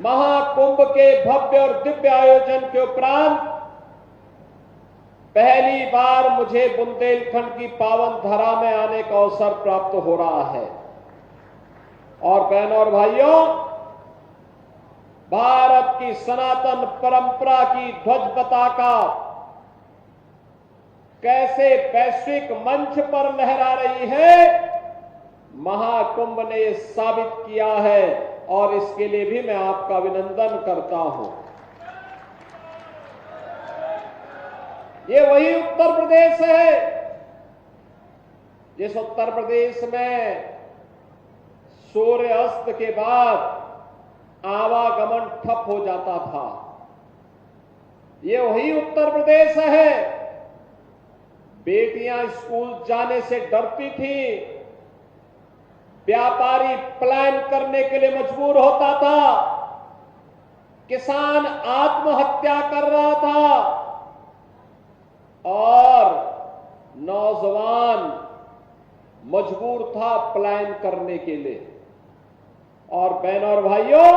महाकुंभ के भव्य और दिव्य आयोजन के उपरांत पहली बार मुझे बुंदेलखंड की पावन धरा में आने का अवसर प्राप्त हो रहा है। और बहनों और भाइयों, भारत की सनातन परंपरा की ध्वज पताका कैसे वैश्विक मंच पर लहरा रही है, महाकुंभ ने यह साबित किया है और इसके लिए भी मैं आपका अभिनंदन करता हूं। ये वही उत्तर प्रदेश है जिस उत्तर प्रदेश में सूर्य अस्त के बाद आवागमन ठप हो जाता था। ये वही उत्तर प्रदेश है, बेटियां स्कूल जाने से डरती थी, व्यापारी पलायन करने के लिए मजबूर होता था, किसान आत्महत्या कर रहा था और नौजवान मजबूर था पलायन करने के लिए। और बहनों और भाइयों,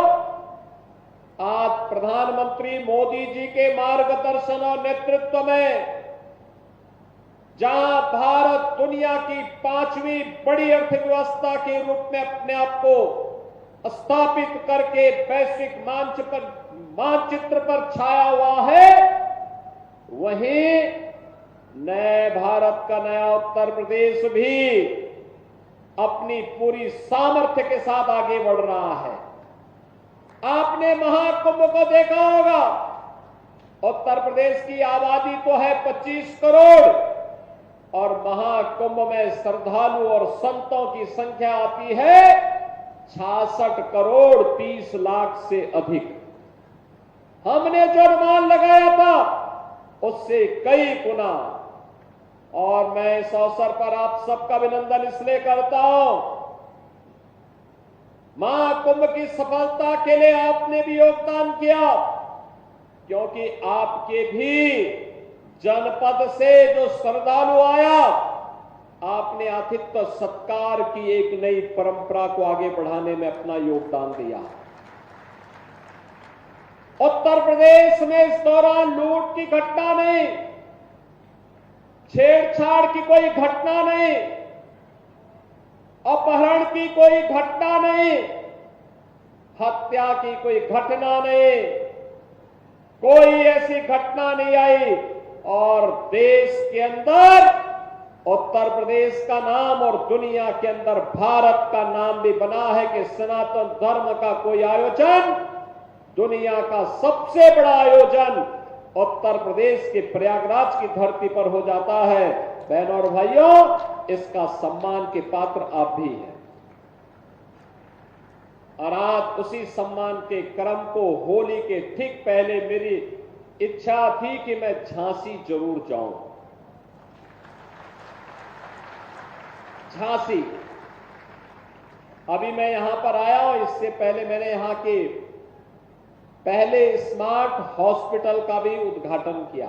आज प्रधानमंत्री मोदी जी के मार्गदर्शन और नेतृत्व में जहां भारत दुनिया की 5वीं बड़ी अर्थव्यवस्था के रूप में अपने आप को स्थापित करके वैश्विक मानचित्र पर छाया हुआ है, वहीं नए भारत का नया उत्तर प्रदेश भी अपनी पूरी सामर्थ्य के साथ आगे बढ़ रहा है। आपने महाकुंभ को देखा होगा, उत्तर प्रदेश की आबादी तो है 25 करोड़ और महाकुंभ में श्रद्धालु और संतों की संख्या आती है 66 करोड़ 30 लाख से अधिक। हमने जो अनुमान लगाया था उससे कई गुना। और मैं इस अवसर पर आप सबका अभिनंदन इसलिए करता हूं, महाकुंभ की सफलता के लिए आपने भी योगदान किया, क्योंकि आपके भी जनपद से जो श्रद्धालु आया, आपने आतिथ्य सत्कार की एक नई परंपरा को आगे बढ़ाने में अपना योगदान दिया। उत्तर प्रदेश में इस दौरान लूट की घटना नहीं, छेड़छाड़ की कोई घटना नहीं, अपहरण की कोई घटना नहीं, हत्या की कोई घटना नहीं, कोई ऐसी घटना नहीं आई। और देश के अंदर उत्तर प्रदेश का नाम और दुनिया के अंदर भारत का नाम भी बना है कि सनातन धर्म का कोई आयोजन, दुनिया का सबसे बड़ा आयोजन उत्तर प्रदेश के प्रयागराज की धरती पर हो जाता है। बहनों और भाइयों, इसका सम्मान के पात्र आप भी हैं। और आज उसी सम्मान के क्रम को होली के ठीक पहले मेरी इच्छा थी कि मैं झांसी जरूर जाऊं। झांसी, अभी मैं यहां पर आया हूं, इससे पहले मैंने यहां के पहले स्मार्ट हॉस्पिटल का भी उद्घाटन किया।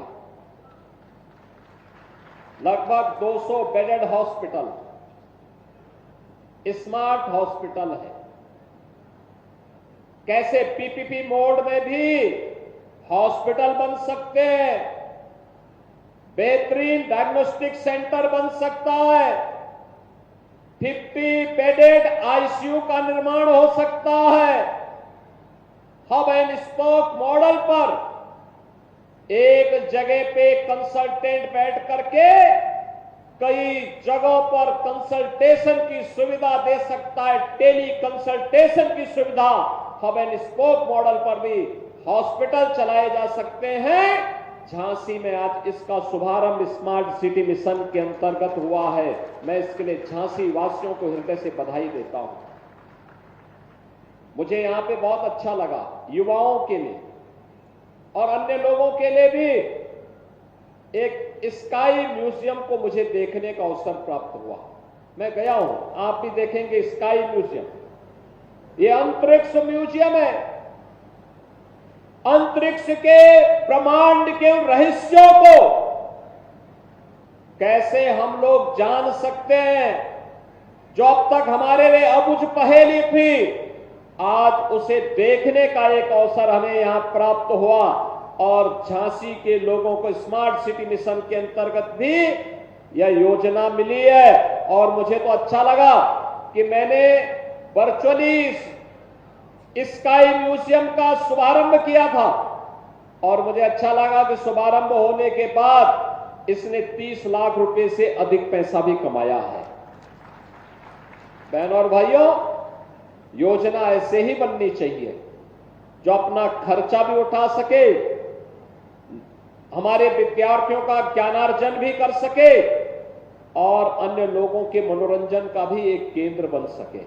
लगभग 200 बेडेड हॉस्पिटल, स्मार्ट हॉस्पिटल है। कैसे पीपीपी मोड में भी हॉस्पिटल बन सकते हैं, बेहतरीन डायग्नोस्टिक सेंटर बन सकता है, 50 बेडेड आईसीयू का निर्माण हो सकता है। हब एंड स्पोक मॉडल पर एक जगह पे कंसल्टेंट बैठ करके कई जगहों पर कंसल्टेशन की सुविधा दे सकता है, टेली कंसल्टेशन की सुविधा हब एंड स्पोक मॉडल पर भी हॉस्पिटल चलाए जा सकते हैं। झांसी में आज इसका शुभारंभ स्मार्ट सिटी मिशन के अंतर्गत हुआ है। मैं इसके लिए झांसी वासियों को हृदय से बधाई देता हूं। मुझे यहां पे बहुत अच्छा लगा, युवाओं के लिए और अन्य लोगों के लिए भी एक स्काई म्यूजियम को मुझे देखने का अवसर प्राप्त हुआ। मैं गया हूं, आप भी देखेंगे स्काई म्यूजियम। ये अंतरिक्ष म्यूजियम है, अंतरिक्ष के ब्रह्मांड के रहस्यों को कैसे हम लोग जान सकते हैं जो अब तक हमारे लिए अबुझ पहेली थी, आज उसे देखने का एक अवसर हमें यहां प्राप्त हुआ और झांसी के लोगों को स्मार्ट सिटी मिशन के अंतर्गत भी यह योजना मिली है। और मुझे तो अच्छा लगा कि मैंने वर्चुअली स्काई म्यूजियम का शुभारंभ किया था और मुझे अच्छा लगा कि शुभारंभ होने के बाद इसने 30 लाख रुपए से अधिक पैसा भी कमाया है। बहनों और भाइयों, योजना ऐसे ही बननी चाहिए जो अपना खर्चा भी उठा सके, हमारे विद्यार्थियों का ज्ञानार्जन भी कर सके और अन्य लोगों के मनोरंजन का भी एक केंद्र बन सके।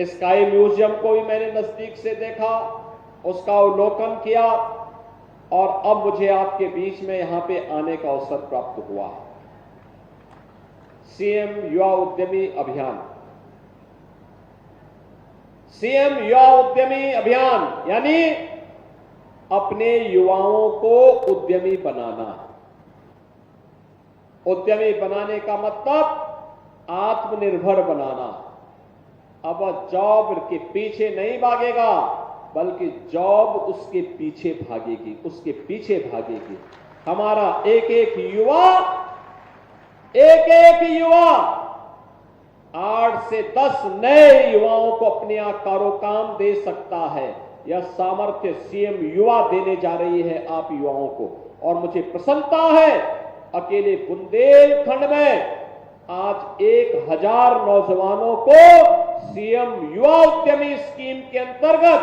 स्काई म्यूजियम को भी मैंने नजदीक से देखा, उसका अवलोकन किया और अब मुझे आपके बीच में यहां पे आने का अवसर प्राप्त हुआ। सीएम युवा उद्यमी अभियान, सीएम युवा उद्यमी अभियान यानी अपने युवाओं को उद्यमी बनाना। उद्यमी बनाने का मतलब आत्मनिर्भर बनाना। अब जॉब के पीछे नहीं भागेगा बल्कि जॉब उसके पीछे भागेगी, उसके पीछे भागेगी। हमारा एक एक युवा 8 से 10 नए युवाओं को अपने यहां कारोकाम दे सकता है। यह सामर्थ्य सीएम युवा देने जा रही है आप युवाओं को। और मुझे प्रसन्नता है, अकेले बुंदेलखंड में आज 1000 नौजवानों को सीएम युवा उद्यमी स्कीम के अंतर्गत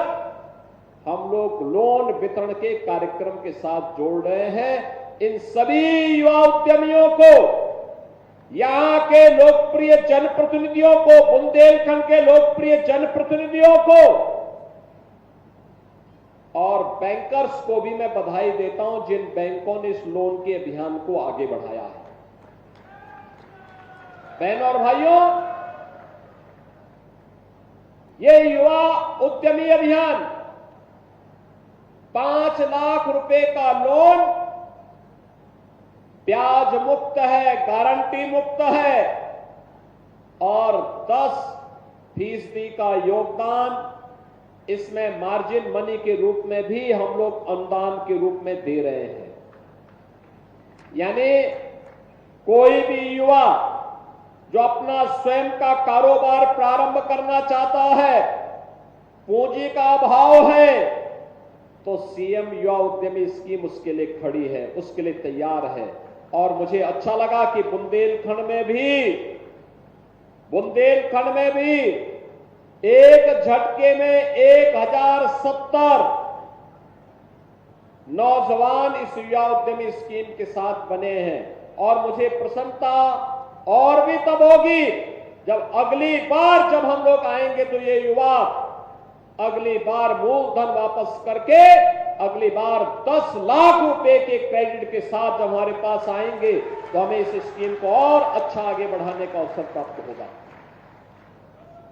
हम लोग लोन वितरण के कार्यक्रम के साथ जोड़ रहे हैं। इन सभी युवा उद्यमियों को, यहां के लोकप्रिय जनप्रतिनिधियों को, बुंदेलखंड के लोकप्रिय जनप्रतिनिधियों को और बैंकर्स को भी मैं बधाई देता हूं जिन बैंकों ने इस लोन के अभियान को आगे बढ़ाया है। बहनों और भाइयों, ये युवा उद्यमी अभियान 5 लाख रुपए का लोन ब्याज मुक्त है, गारंटी मुक्त है और 10% का योगदान इसमें मार्जिन मनी के रूप में भी हम लोग अनुदान के रूप में दे रहे हैं। यानी कोई भी युवा जो अपना स्वयं का कारोबार प्रारंभ करना चाहता है, पूंजी का अभाव है, तो सीएम युवा उद्यमी स्कीम उसके लिए खड़ी है, उसके लिए तैयार है। और मुझे अच्छा लगा कि बुंदेलखंड में भी एक झटके में 1070 नौजवान इस युवा उद्यमी स्कीम के साथ बने हैं। और मुझे प्रसन्नता और भी तब होगी जब अगली बार जब हम लोग आएंगे तो ये युवा अगली बार मूलधन वापस करके अगली बार 10 लाख रुपए के क्रेडिट के साथ जब हमारे पास आएंगे तो हमें इस स्कीम को और अच्छा आगे बढ़ाने का अवसर प्राप्त होगा।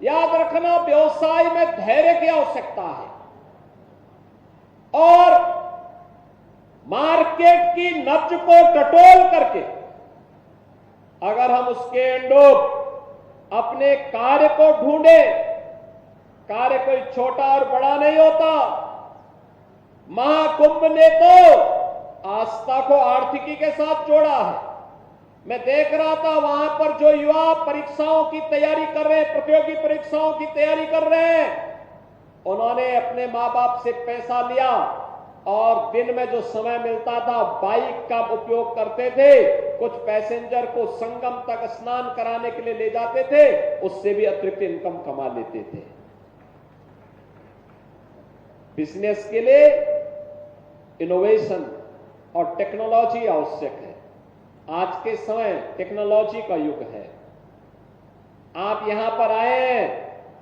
याद रखना, व्यवसाय में धैर्य की आवश्यकता है और मार्केट की नब्ज को टटोल करके अगर हम उसके अनुरूप अपने कार्य को ढूंढे, कार्य कोई छोटा और बड़ा नहीं होता। महाकुंभ ने तो आस्था को आर्थिकी के साथ जोड़ा है। मैं देख रहा था वहां पर जो युवा परीक्षाओं की तैयारी कर रहे हैं, प्रतियोगी परीक्षाओं की तैयारी कर रहे हैं, उन्होंने अपने मां बाप से पैसा लिया और दिन में जो समय मिलता था बाइक का उपयोग करते थे। कुछ पैसेंजर को संगम तक स्नान कराने के लिए ले जाते थे, उससे भी अतिरिक्त इनकम कमा लेते थे। बिजनेस के लिए इनोवेशन और टेक्नोलॉजी आवश्यक है। आज के समय टेक्नोलॉजी का युग है। आप यहां पर आए हैं,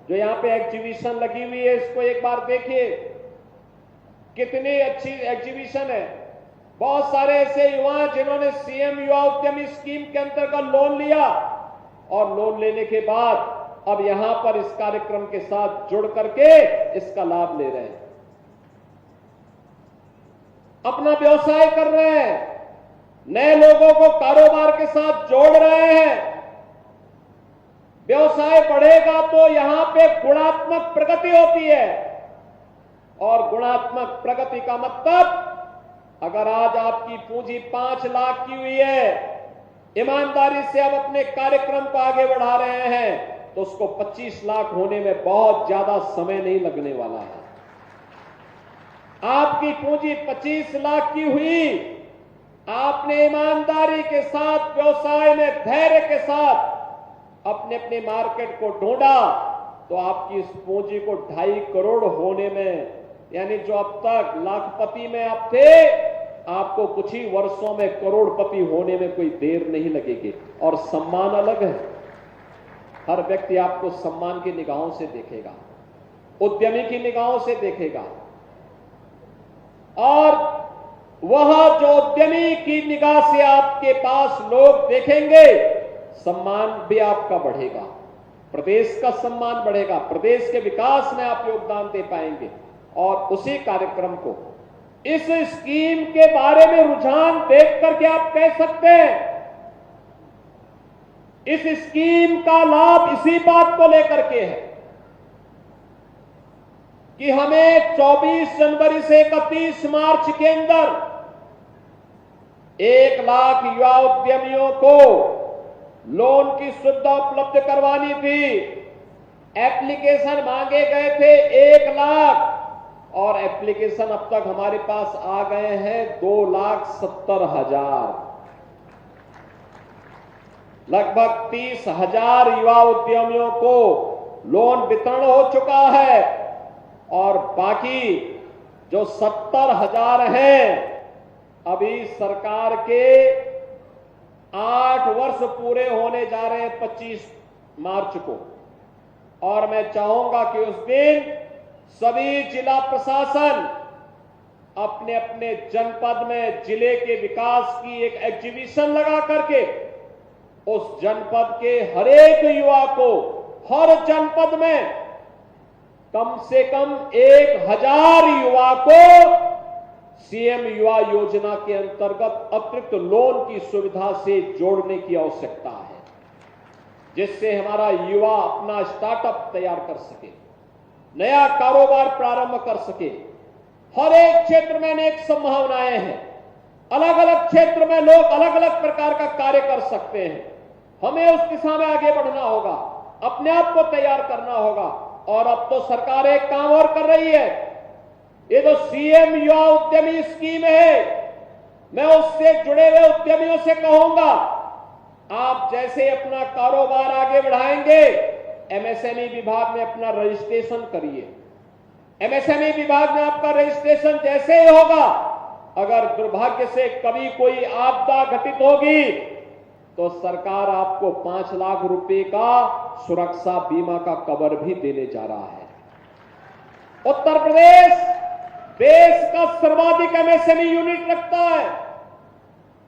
जो यहां पे एग्जीबिशन लगी हुई है, इसको एक बार देखिए, कितनी अच्छी एग्जीबिशन है। बहुत सारे ऐसे युवा जिन्होंने सीएम युवा उद्यमी स्कीम के अंतर्गत लोन लिया और लोन लेने के बाद अब यहां पर इस कार्यक्रम के साथ जुड़ करके इसका लाभ ले रहे हैं, अपना व्यवसाय कर रहे हैं, नए लोगों को कारोबार के साथ जोड़ रहे हैं। व्यवसाय बढ़ेगा तो यहां पे गुणात्मक प्रगति होती है, और गुणात्मक प्रगति का मतलब, अगर आज आपकी पूंजी 5 लाख की हुई है, ईमानदारी से आप अपने कार्यक्रम को आगे बढ़ा रहे हैं, तो उसको 25 लाख होने में बहुत ज्यादा समय नहीं लगने वाला है। आपकी पूंजी 25 लाख की हुई, आपने ईमानदारी के साथ, व्यवसाय में धैर्य के साथ अपने अपने मार्केट को ढूंढा, तो आपकी इस पूंजी को 2.5 करोड़ होने में, यानी जो अब तक लाखपति में आप थे, आपको कुछ ही वर्षों में करोड़पति होने में कोई देर नहीं लगेगी। और सम्मान अलग है, हर व्यक्ति आपको सम्मान की निगाहों से देखेगा, उद्यमी की निगाहों से देखेगा, और वह जो उद्यमी की निगाह से आपके पास लोग देखेंगे, सम्मान भी आपका बढ़ेगा, प्रदेश का सम्मान बढ़ेगा, प्रदेश के विकास में आप योगदान दे पाएंगे। और उसी कार्यक्रम को, इस स्कीम के बारे में रुझान देख करके आप कह सकते हैं, इस स्कीम का लाभ इसी बात को लेकर के है कि हमें 24 जनवरी से 31 मार्च के अंदर 1 लाख युवा उद्यमियों को लोन की सुविधा उपलब्ध करवानी थी। एप्लीकेशन मांगे गए थे 1 लाख, और एप्लीकेशन अब तक हमारे पास आ गए हैं 2,70,000। लगभग 30,000 युवा उद्यमियों को लोन वितरण हो चुका है, और बाकी जो 70,000 हैं, अभी सरकार के 8 वर्ष पूरे होने जा रहे हैं 25 मार्च को। और मैं चाहूंगा कि उस दिन सभी जिला प्रशासन अपने अपने जनपद में जिले के विकास की एक एग्जीबिशन लगा करके उस जनपद के हर एक युवा को, हर जनपद में कम से कम 1,000 युवा को सीएम युवा योजना के अंतर्गत अतिरिक्त लोन की सुविधा से जोड़ने की आवश्यकता है, जिससे हमारा युवा अपना स्टार्टअप तैयार कर सके, नया कारोबार प्रारंभ कर सके। हर एक क्षेत्र में अनेक संभावनाएं हैं, अलग अलग क्षेत्र में लोग अलग अलग प्रकार का कार्य कर सकते हैं। हमें उस दिशा में आगे बढ़ना होगा, अपने आप को तैयार करना होगा। और अब तो सरकार एक काम और कर रही है, ये जो सीएम युवा उद्यमी स्कीम है, मैं उससे जुड़े हुए उद्यमियों से कहूंगा, आप जैसे अपना कारोबार आगे बढ़ाएंगे, एमएसएमई विभाग में अपना रजिस्ट्रेशन करिए। एमएसएमई विभाग में आपका रजिस्ट्रेशन जैसे ही होगा, अगर दुर्भाग्य से कभी कोई आपदा घटित होगी, तो सरकार आपको 5 लाख रुपए का सुरक्षा बीमा का कवर भी देने जा रहा है। उत्तर प्रदेश देश का सर्वाधिक एमएसएमई यूनिट रखता है।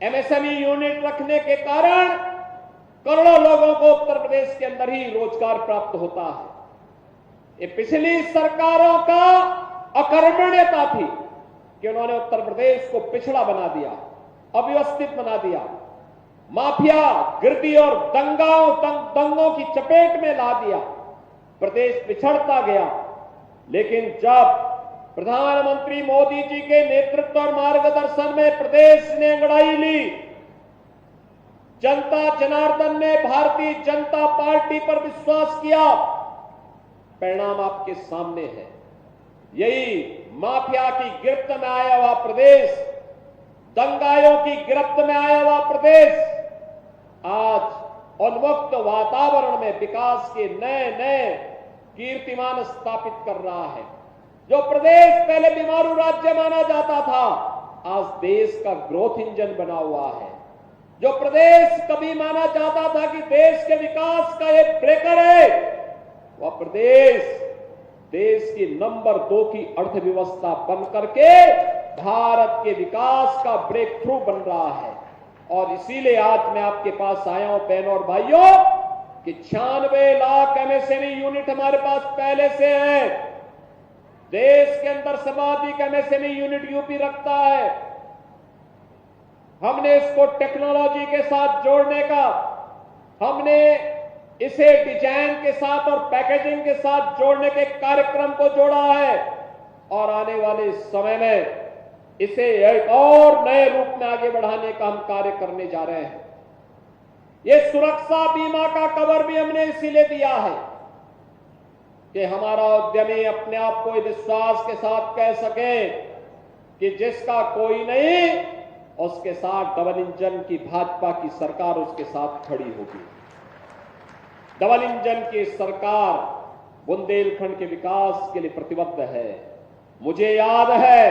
एमएसएमई यूनिट रखने के कारण करोड़ों लोगों को उत्तर प्रदेश के अंदर ही रोजगार प्राप्त होता है। ये पिछली सरकारों का अकर्मण्यता थी कि उन्होंने उत्तर प्रदेश को पिछड़ा बना दिया, अव्यवस्थित बना दिया, माफिया गिरदी और दंगों की चपेट में ला दिया, प्रदेश पिछड़ता गया। लेकिन जब प्रधानमंत्री मोदी जी के नेतृत्व और मार्गदर्शन में प्रदेश ने अंगड़ाई ली, जनता जनार्दन ने भारतीय जनता पार्टी पर विश्वास किया, परिणाम आपके सामने है। यही माफिया की गिरफ्त में आया हुआ प्रदेश, दंगाइयों की गिरफ्त में आया हुआ प्रदेश आज उन्मुक्त वातावरण में विकास के नए नए कीर्तिमान स्थापित कर रहा है। जो प्रदेश पहले बीमारू राज्य माना जाता था, आज देश का ग्रोथ इंजन बना हुआ है। जो प्रदेश कभी माना जाता था कि देश के विकास का एक ब्रेकर है, वह प्रदेश देश की नंबर 2 की अर्थव्यवस्था बन करके भारत के विकास का ब्रेक थ्रू बन रहा है। और इसीलिए आज मैं आपके पास आया हूं बहनों और भाइयों कि 96 लाख एमएसएमई यूनिट हमारे पास पहले से है। देश के अंदर सर्वाधिक एमएसएमई यूनिट यूपी रखता है। हमने इसको टेक्नोलॉजी के साथ जोड़ने का, हमने इसे डिजाइन के साथ और पैकेजिंग के साथ जोड़ने के कार्यक्रम को जोड़ा है और आने वाले समय में इसे एक और नए रूप में आगे बढ़ाने का हम कार्य करने जा रहे हैं। ये सुरक्षा बीमा का कवर भी हमने इसीलिए दिया है कि हमारा उद्यमी अपने आप को विश्वास के साथ कह सके कि जिसका कोई नहीं उसके साथ डबल इंजन की भाजपा की सरकार उसके साथ खड़ी होगी। डबल इंजन की सरकार बुंदेलखंड के विकास के लिए प्रतिबद्ध है। मुझे याद है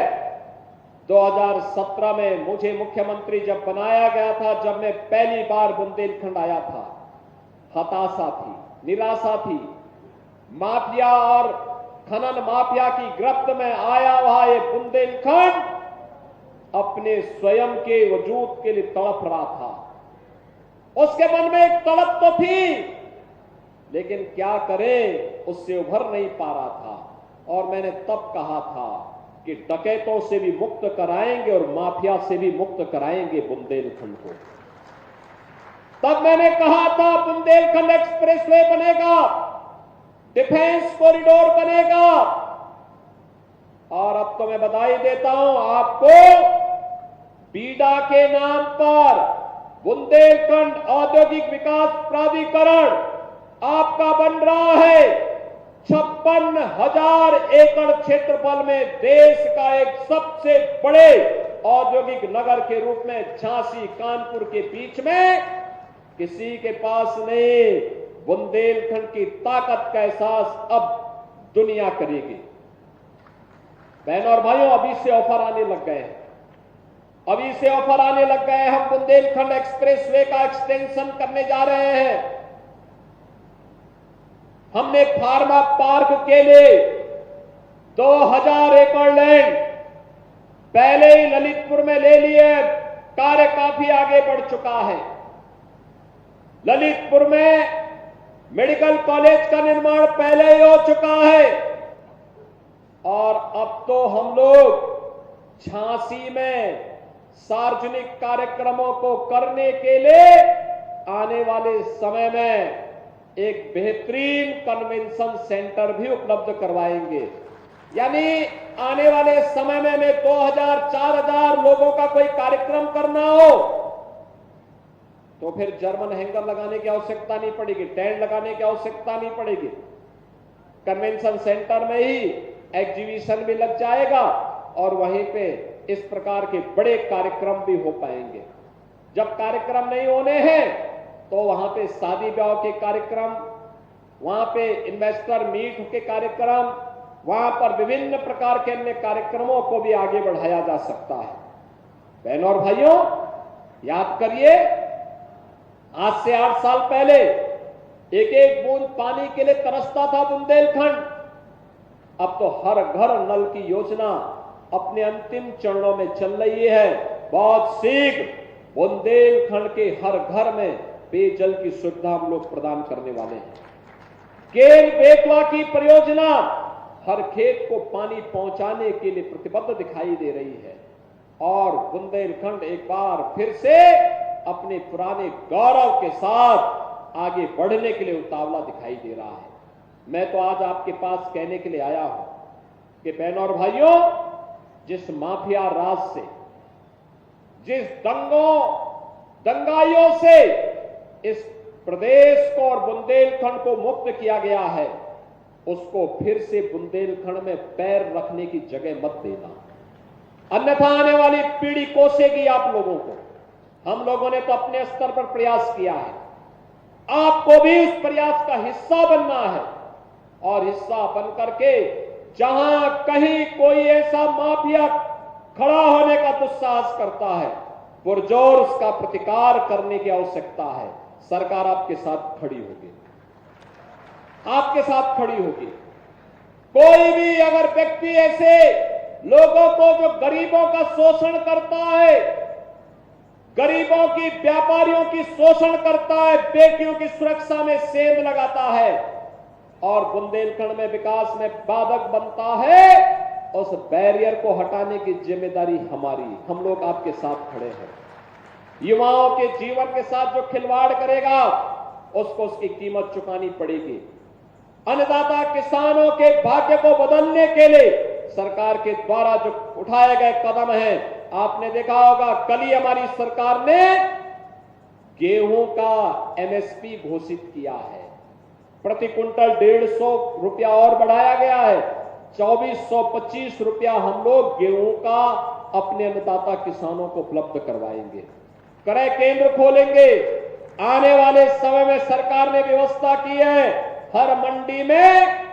2017 में मुझे मुख्यमंत्री जब बनाया गया था, जब मैं पहली बार बुंदेलखंड आया था, हताशा थी, निराशा थी, माफिया और खनन माफिया की गिरफ्त में आया हुआ ये बुंदेलखंड अपने स्वयं के वजूद के लिए तड़प रहा था। उसके मन में एक तड़प तो थी, लेकिन क्या करें, उससे उभर नहीं पा रहा था। और मैंने तब कहा था कि डकैतों से भी मुक्त कराएंगे और माफिया से भी मुक्त कराएंगे बुंदेलखंड को। तब मैंने कहा था बुंदेलखंड एक्सप्रेसवे बनेगा, डिफेंस कॉरिडोर बनेगा। और अब तो मैं बधाई देता हूं आपको, बीडा के नाम पर बुंदेलखंड औद्योगिक विकास प्राधिकरण आपका बन रहा है। 56,000 एकड़ क्षेत्रफल में देश का एक सबसे बड़े औद्योगिक नगर के रूप में झांसी कानपुर के बीच में किसी के पास नहीं। बुंदेलखंड की ताकत का एहसास अब दुनिया करेगी। बहनों और भाइयों, अभी से ऑफर आने लग गए हैं, अभी से ऑफर आने लग गए हैं। हम बुंदेलखंड एक्सप्रेसवे का एक्सटेंशन करने जा रहे हैं। हमने फार्मा पार्क के लिए 2000 एकड़ लैंड पहले ही ललितपुर में ले लिए। कार्य काफी आगे बढ़ चुका है। ललितपुर में मेडिकल कॉलेज का निर्माण पहले ही हो चुका है और अब तो हम लोग झांसी में सार्वजनिक कार्यक्रमों को करने के लिए आने वाले समय में एक बेहतरीन कन्वेंशन सेंटर भी उपलब्ध करवाएंगे। यानी आने वाले समय में 2000-4000 लोगों का कोई कार्यक्रम करना हो तो फिर जर्मन हैंगर लगाने की आवश्यकता नहीं पड़ेगी, टेंट लगाने की आवश्यकता नहीं पड़ेगी। कन्वेंशन सेंटर में ही एग्जीबिशन भी लग जाएगा और वहीं पे इस प्रकार के बड़े कार्यक्रम भी हो पाएंगे। जब कार्यक्रम नहीं होने हैं तो वहां पे शादी ब्याह के कार्यक्रम, वहां पे इन्वेस्टर मीट के कार्यक्रम, वहां पर विभिन्न प्रकार के अन्य कार्यक्रमों को भी आगे बढ़ाया जा सकता है। बहनों और भाइयों, याद करिए, आज से 8 साल पहले एक एक बूंद पानी के लिए तरसता था बुंदेलखंड। अब तो हर घर नल की योजना अपने अंतिम चरणों में चल रही है। बहुत शीघ्र बुंदेलखंड के हर घर में पेयजल की सुविधा हम लोग प्रदान करने वाले हैं। केल बेतवा की परियोजना हर खेत को पानी पहुंचाने के लिए प्रतिबद्ध दिखाई दे रही है और बुंदेलखंड एक बार फिर से अपने पुराने गौरव के साथ आगे बढ़ने के लिए उतावला दिखाई दे रहा है। मैं तो आज आपके पास कहने के लिए आया हूं कि बहनों और भाइयों, जिस माफिया राज से, जिस दंगाइयों से इस प्रदेश को और बुंदेलखंड को मुक्त किया गया है, उसको फिर से बुंदेलखंड में पैर रखने की जगह मत देना, अन्यथा आने वाली पीढ़ी कोसेगी आप लोगों को। हम लोगों ने तो अपने स्तर पर प्रयास किया है, आपको भी उस प्रयास का हिस्सा बनना है और हिस्सा बन करके जहां कहीं कोई ऐसा माफिया खड़ा होने का दुस्साहस करता है, पुरजोर उसका प्रतिकार करने की आवश्यकता है। सरकार आपके साथ खड़ी होगी, आपके साथ खड़ी होगी। कोई भी अगर व्यक्ति ऐसे लोगों को जो गरीबों का शोषण करता है, गरीबों की, व्यापारियों की शोषण करता है, बेटियों की सुरक्षा में सेंध लगाता है और बुंदेलखंड में विकास में बाधक बनता है, उस बैरियर को हटाने की जिम्मेदारी हमारी। हम लोग आपके साथ खड़े हैं। युवाओं के जीवन के साथ जो खिलवाड़ करेगा, उसको उसकी कीमत चुकानी पड़ेगी। अन्नदाता किसानों के भाग्य को बदलने के लिए सरकार के द्वारा जो उठाए गए कदम हैं, आपने देखा होगा कल ही हमारी सरकार ने गेहूं का एमएसपी घोषित किया है। प्रति क्विंटल 150 रुपया और बढ़ाया गया है। 2425 रुपया हम लोग गेहूं का अपने अन्नदाता किसानों को उपलब्ध करवाएंगे। क्रय केंद्र खोलेंगे। आने वाले समय में सरकार ने व्यवस्था की है, हर मंडी में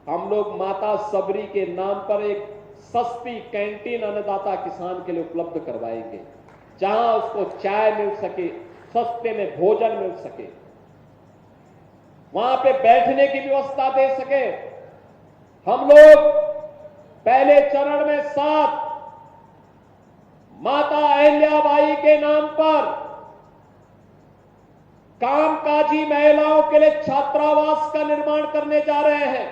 हम लोग माता सबरी के नाम पर एक सस्ती कैंटीन अन्नदाता किसान के लिए उपलब्ध करवाएंगे, जहां उसको चाय मिल सके, सस्ते में भोजन मिल सके, वहां पे बैठने की व्यवस्था दे सके। हम लोग पहले चरण में 7 माता अहिल्याबाई के नाम पर कामकाजी महिलाओं के लिए छात्रावास का निर्माण करने जा रहे हैं।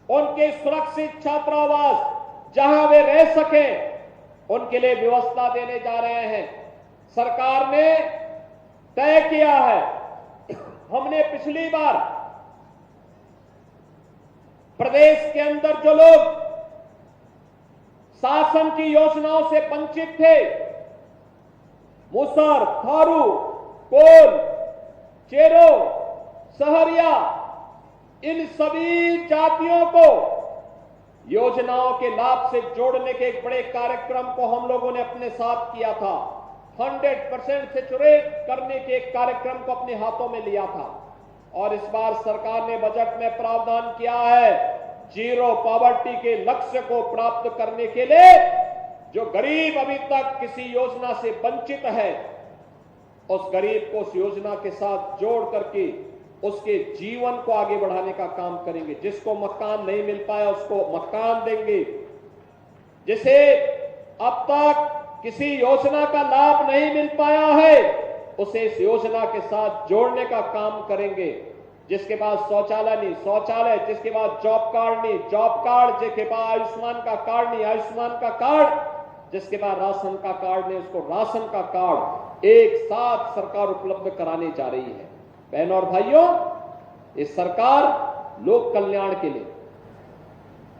उनके सुरक्षित छात्रावास जहां वे रह सकें, उनके लिए व्यवस्था देने जा रहे हैं। सरकार ने तय किया है, हमने पिछली बार प्रदेश के अंदर जो लोग शासन की योजनाओं से वंचित थे, मुसर, थारू, कोल, चेरो, सहरिया, इन सभी जातियों को योजनाओं के लाभ से जोड़ने के एक बड़े कार्यक्रम को हम लोगों ने अपने साथ किया था। 100% सेचुरेट करने के एक कार्यक्रम को अपने हाथों में लिया था। और इस बार सरकार ने बजट में प्रावधान किया है, जीरो पॉवर्टी के लक्ष्य को प्राप्त करने के लिए जो गरीब अभी तक किसी योजना से वंचित है, उस गरीब को उस योजना के साथ जोड़ करके उसके जीवन को आगे बढ़ाने का काम करेंगे। जिसको मकान नहीं मिल पाया उसको मकान देंगे। जिसे अब तक किसी योजना का लाभ नहीं मिल पाया है, उसे इस योजना के साथ जोड़ने का काम करेंगे। जिसके पास शौचालय नहीं, शौचालय, जिसके पास जॉब कार्ड नहीं, जॉब कार्ड, जिसके पास आयुष्मान का कार्ड नहीं, आयुष्मान का कार्ड, जिसके पास राशन का कार्ड नहीं, उसको राशन का कार्ड एक साथ सरकार उपलब्ध कराने जा रही है। बहनों और भाइयों, इस सरकार लोक कल्याण के लिए,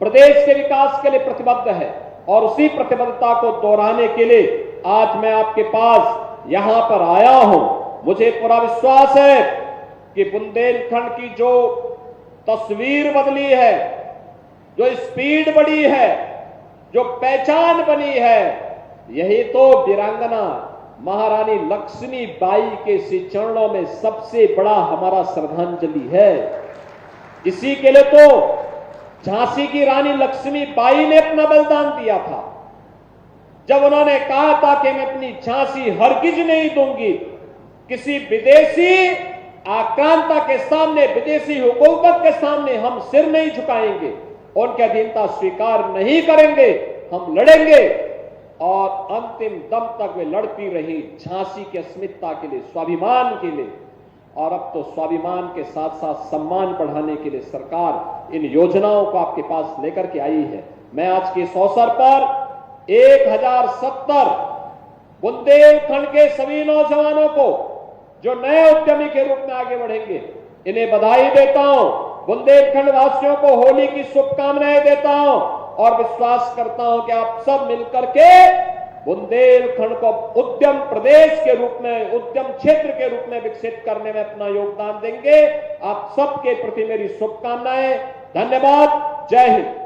प्रदेश के विकास के लिए प्रतिबद्ध है और उसी प्रतिबद्धता को दोहराने के लिए आज मैं आपके पास यहां पर आया हूं। मुझे पूरा विश्वास है कि बुंदेलखंड की जो तस्वीर बदली है, जो स्पीड बढ़ी है, जो पहचान बनी है, यही तो वीरांगना महारानी लक्ष्मीबाई के श्री चरणों में सबसे बड़ा हमारा श्रद्धांजलि है। इसी के लिए तो झांसी की रानी लक्ष्मीबाई ने अपना बलिदान दिया था, जब उन्होंने कहा था कि मैं अपनी झांसी हरगिज नहीं दूंगी, किसी विदेशी आक्रांता के सामने, विदेशी हुकूमत के सामने हम सिर नहीं झुकाएंगे, उनकी अधीनता स्वीकार नहीं करेंगे, हम लड़ेंगे। और अंतिम दम तक वे लड़ती रही झांसी की अस्मिता के लिए, स्वाभिमान के लिए। और अब तो स्वाभिमान के साथ साथ सम्मान बढ़ाने के लिए सरकार इन योजनाओं को आपके पास लेकर के आई है। मैं आज के इस अवसर पर 1070 बुंदेलखंड के सभी नौजवानों को जो नए उद्यमी के रूप में आगे बढ़ेंगे, इन्हें बधाई देता हूं। बुंदेलखंड वासियों को होली की शुभकामनाएं देता हूं और विश्वास करता हूं कि आप सब मिलकर के बुंदेलखंड को उद्यम प्रदेश के रूप में, उद्यम क्षेत्र के रूप में विकसित करने में अपना योगदान देंगे। आप सबके प्रति मेरी शुभकामनाएं। धन्यवाद। जय हिंद।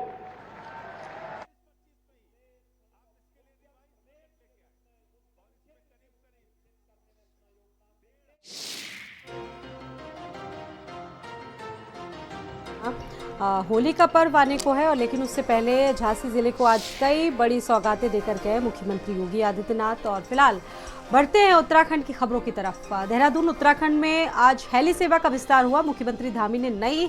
होली का पर्व आने को है और लेकिन उससे पहले झांसी जिले को आज कई बड़ी सौगातें देकर गए मुख्यमंत्री योगी आदित्यनाथ। और फिलहाल बढ़ते हैं उत्तराखंड की खबरों की तरफ। देहरादून उत्तराखंड में आज हेली सेवा का विस्तार हुआ। मुख्यमंत्री धामी ने नई